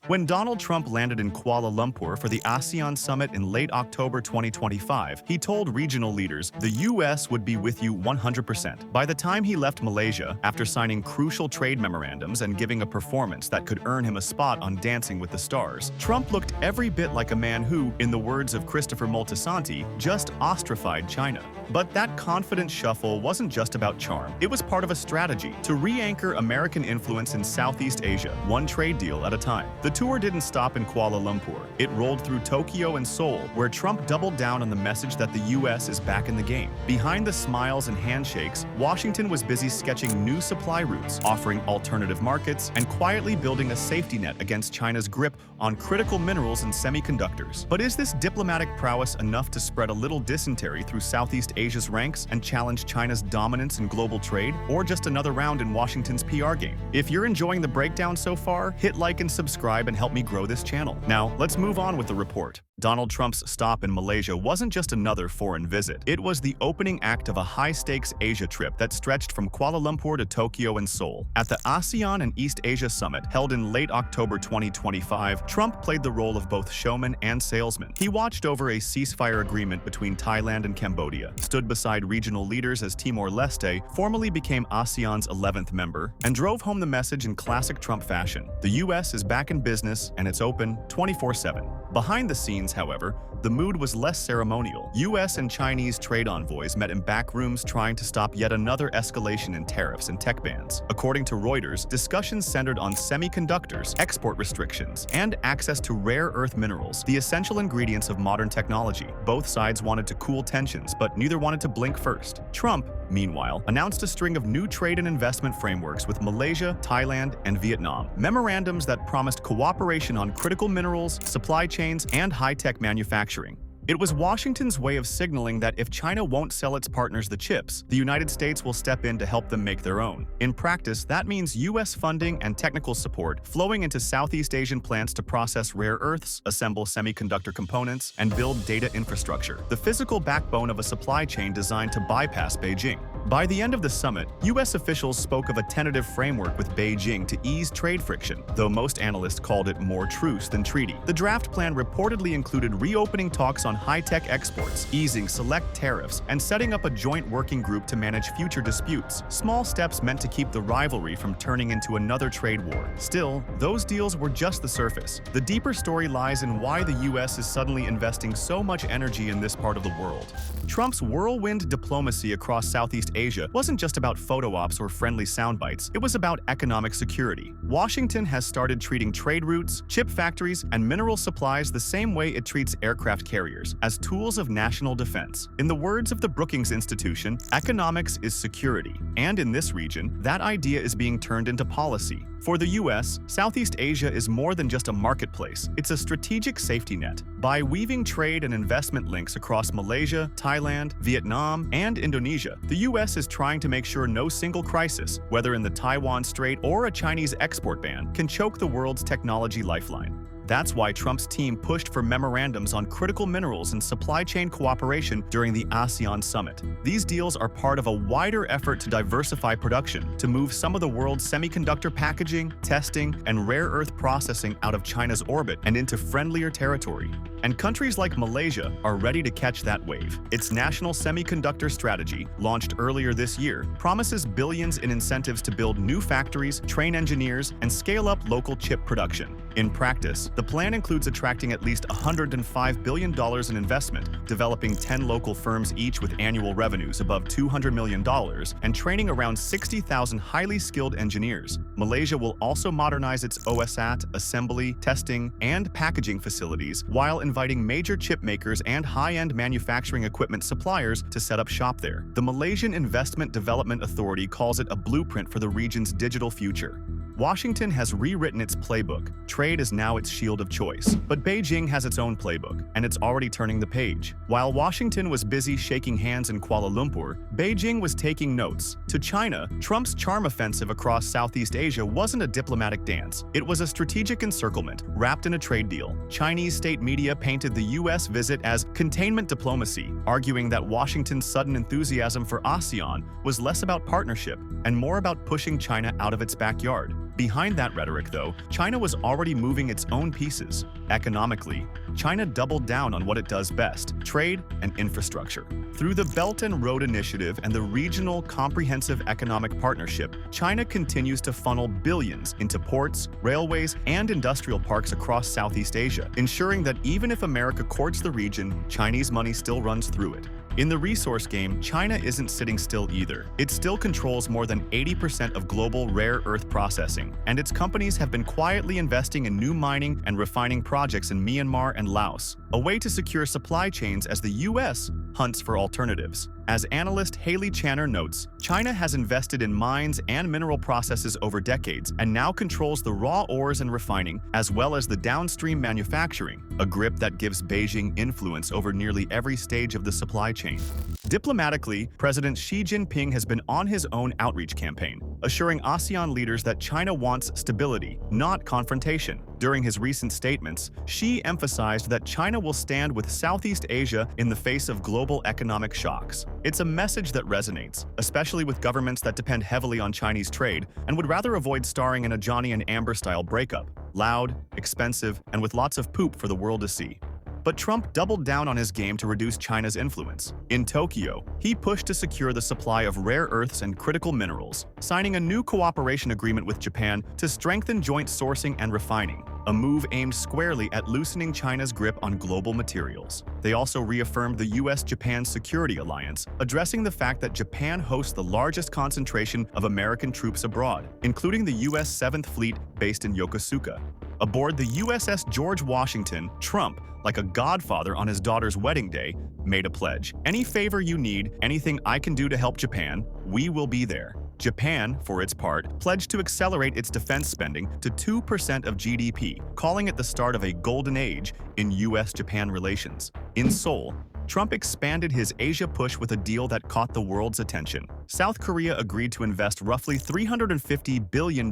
When Donald Trump landed in Kuala Lumpur for the ASEAN Summit in late October 2025, he told regional leaders the U.S. would be with you 100%. By the time he left Malaysia, after signing crucial trade memorandums and giving a performance that could earn him a spot on Dancing with the Stars, Trump looked every bit like a man who, in the words of Christopher Moltisanti, just ostracized China. But that confident shuffle wasn't just about charm. It was part of a strategy to re-anchor American influence in Southeast Asia, one trade deal at a time. The tour didn't stop in Kuala Lumpur. It rolled through Tokyo and Seoul, where Trump doubled down on the message that the U.S. is back in the game. Behind the smiles and handshakes, Washington was busy sketching new supply routes, offering alternative markets, and quietly building a safety net against China's grip on critical minerals and semiconductors. But is this diplomatic prowess enough to spread a little dysentery through Southeast Asia's ranks and challenge China's dominance in global trade, or just another round in Washington's PR game? If you're enjoying the breakdown so far, hit like and subscribe and help me grow this channel. Now, let's move on with the report. Donald Trump's stop in Malaysia wasn't just another foreign visit. It was the opening act of a high-stakes Asia trip that stretched from Kuala Lumpur to Tokyo and Seoul. At the ASEAN and East Asia Summit, held in late October 2025, Trump played the role of both showman and salesman. He watched over a ceasefire agreement between Thailand and Cambodia, stood beside regional leaders as Timor-Leste formally became ASEAN's 11th member, and drove home the message in classic Trump fashion. The U.S. is back in business, and it's open 24/7. Behind the scenes, however, the mood was less ceremonial. U.S. and Chinese trade envoys met in back rooms trying to stop yet another escalation in tariffs and tech bans. According to Reuters, discussions centered on semiconductors, export restrictions, and access to rare earth minerals, the essential ingredients of modern technology. Both sides wanted to cool tensions, but neither wanted to blink first. Trump, meanwhile, announced a string of new trade and investment frameworks with Malaysia, Thailand, and Vietnam. Memorandums that promised cooperation on critical minerals, supply chains, and high-tech manufacturing. It was Washington's way of signaling that if China won't sell its partners the chips, the United States will step in to help them make their own. In practice, that means U.S. funding and technical support flowing into Southeast Asian plants to process rare earths, assemble semiconductor components, and build data infrastructure, the physical backbone of a supply chain designed to bypass Beijing. By the end of the summit, U.S. officials spoke of a tentative framework with Beijing to ease trade friction, though most analysts called it more truce than treaty. The draft plan reportedly included reopening talks on high-tech exports, easing select tariffs, and setting up a joint working group to manage future disputes. Small steps meant to keep the rivalry from turning into another trade war. Still, those deals were just the surface. The deeper story lies in why the U.S. is suddenly investing so much energy in this part of the world. Trump's whirlwind diplomacy across Southeast Asia wasn't just about photo ops or friendly sound bites. It was about economic security. Washington has started treating trade routes, chip factories, and mineral supplies the same way it treats aircraft carriers, as tools of national defense. In the words of the Brookings Institution, economics is security, and in this region, that idea is being turned into policy. For the U.S., Southeast Asia is more than just a marketplace. It's a strategic safety net. By weaving trade and investment links across Malaysia, Thailand, Vietnam, and Indonesia, the U.S. is trying to make sure no single crisis, whether in the Taiwan Strait or a Chinese export ban, can choke the world's technology lifeline. That's why Trump's team pushed for memorandums on critical minerals and supply chain cooperation during the ASEAN Summit. These deals are part of a wider effort to diversify production, to move some of the world's semiconductor packaging, testing, and rare earth processing out of China's orbit and into friendlier territory. And countries like Malaysia are ready to catch that wave. Its national semiconductor strategy, launched earlier this year, promises billions in incentives to build new factories, train engineers, and scale up local chip production. In practice, the plan includes attracting at least $105 billion in investment, developing 10 local firms each with annual revenues above $200 million, and training around 60,000 highly skilled engineers. Malaysia will also modernize its OSAT, assembly, testing, and packaging facilities, while inviting major chip makers and high-end manufacturing equipment suppliers to set up shop there. The Malaysian Investment Development Authority calls it a blueprint for the region's digital future. Washington has rewritten its playbook. Trade is now its shield of choice. But Beijing has its own playbook, and it's already turning the page. While Washington was busy shaking hands in Kuala Lumpur, Beijing was taking notes. To China, Trump's charm offensive across Southeast Asia wasn't a diplomatic dance. It was a strategic encirclement, wrapped in a trade deal. Chinese state media painted the U.S. visit as containment diplomacy, arguing that Washington's sudden enthusiasm for ASEAN was less about partnership and more about pushing China out of its backyard. Behind that rhetoric, though, China was already moving its own pieces. Economically, China doubled down on what it does best: trade and infrastructure. Through the Belt and Road Initiative and the Regional Comprehensive Economic Partnership, China continues to funnel billions into ports, railways, and industrial parks across Southeast Asia, ensuring that even if America courts the region, Chinese money still runs through it. In the resource game, China isn't sitting still either. It still controls more than 80% of global rare earth processing, and its companies have been quietly investing in new mining and refining projects in Myanmar and Laos, a way to secure supply chains as the U.S. hunts for alternatives. As analyst Haley Channer notes, China has invested in mines and mineral processes over decades and now controls the raw ores and refining, as well as the downstream manufacturing, a grip that gives Beijing influence over nearly every stage of the supply chain. Diplomatically, President Xi Jinping has been on his own outreach campaign, assuring ASEAN leaders that China wants stability, not confrontation. During his recent statements, Xi emphasized that China will stand with Southeast Asia in the face of global economic shocks. It's a message that resonates, especially with governments that depend heavily on Chinese trade and would rather avoid starring in a Johnny and Amber-style breakup: loud, expensive, and with lots of poop for the world to see. But Trump doubled down on his game to reduce China's influence. In Tokyo, he pushed to secure the supply of rare earths and critical minerals, signing a new cooperation agreement with Japan to strengthen joint sourcing and refining, a move aimed squarely at loosening China's grip on global materials. They also reaffirmed the U.S.-Japan Security Alliance, addressing the fact that Japan hosts the largest concentration of American troops abroad, including the U.S. 7th Fleet based in Yokosuka. Aboard the USS George Washington, Trump, like a godfather on his daughter's wedding day, made a pledge. "Any favor you need, anything I can do to help Japan, we will be there." Japan, for its part, pledged to accelerate its defense spending to 2% of GDP, calling it the start of a golden age in U.S.-Japan relations. In Seoul, Trump expanded his Asia push with a deal that caught the world's attention. South Korea agreed to invest roughly $350 billion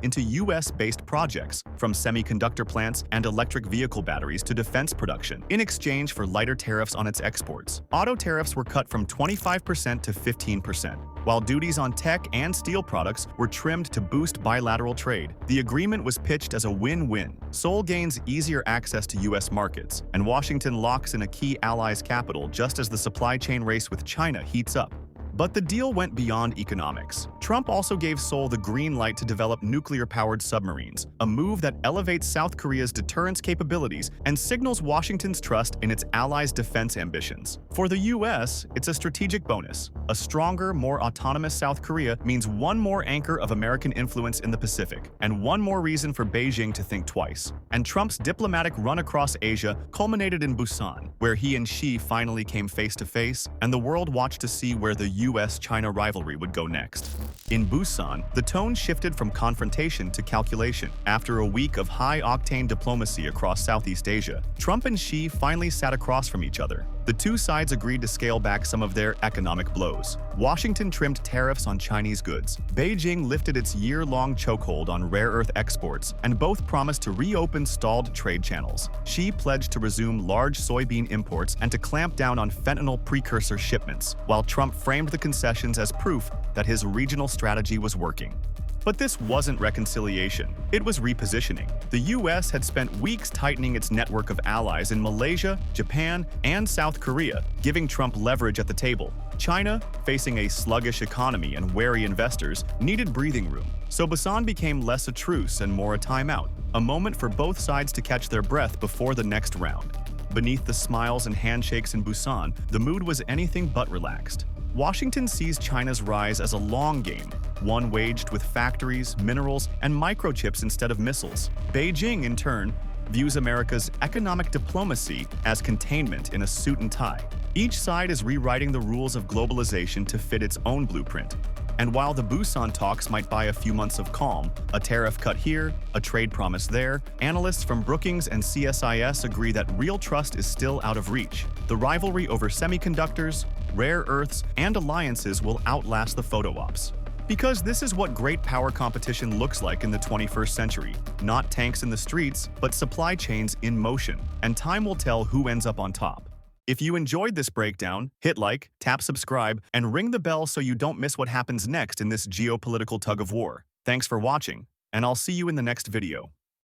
into U.S.-based projects, from semiconductor plants and electric vehicle batteries to defense production, in exchange for lighter tariffs on its exports. Auto tariffs were cut from 25% to 15%, while duties on tech and steel products were trimmed to boost bilateral trade. The agreement was pitched as a win-win. Seoul gains easier access to U.S. markets, and Washington locks in a key ally's capital just as the supply chain race with China heats up. But the deal went beyond economics. Trump also gave Seoul the green light to develop nuclear-powered submarines, a move that elevates South Korea's deterrence capabilities and signals Washington's trust in its allies' defense ambitions. For the U.S., it's a strategic bonus. A stronger, more autonomous South Korea means one more anchor of American influence in the Pacific, and one more reason for Beijing to think twice. And Trump's diplomatic run across Asia culminated in Busan, where he and Xi finally came face-to-face, and the world watched to see where the U.S.-China rivalry would go next. In Busan, the tone shifted from confrontation to calculation. After a week of high-octane diplomacy across Southeast Asia, Trump and Xi finally sat across from each other. The two sides agreed to scale back some of their economic blows. Washington trimmed tariffs on Chinese goods. Beijing lifted its year-long chokehold on rare earth exports, and both promised to reopen stalled trade channels. Xi pledged to resume large soybean imports and to clamp down on fentanyl precursor shipments, while Trump framed the concessions as proof that his regional strategy was working. But this wasn't reconciliation. It was repositioning. The U.S. had spent weeks tightening its network of allies in Malaysia, Japan, and South Korea, giving Trump leverage at the table. China, facing a sluggish economy and wary investors, needed breathing room. So Busan became less a truce and more a timeout, a moment for both sides to catch their breath before the next round. Beneath the smiles and handshakes in Busan, the mood was anything but relaxed. Washington sees China's rise as a long game, one waged with factories, minerals, and microchips instead of missiles. Beijing, in turn, views America's economic diplomacy as containment in a suit and tie. Each side is rewriting the rules of globalization to fit its own blueprint. And while the Busan talks might buy a few months of calm, a tariff cut here, a trade promise there, analysts from Brookings and CSIS agree that real trust is still out of reach. The rivalry over semiconductors, rare earths, and alliances will outlast the photo ops. Because this is what great power competition looks like in the 21st century. Not tanks in the streets, but supply chains in motion. And time will tell who ends up on top. If you enjoyed this breakdown, hit like, tap subscribe, and ring the bell so you don't miss what happens next in this geopolitical tug of war. Thanks for watching. and I'll see you in the next video.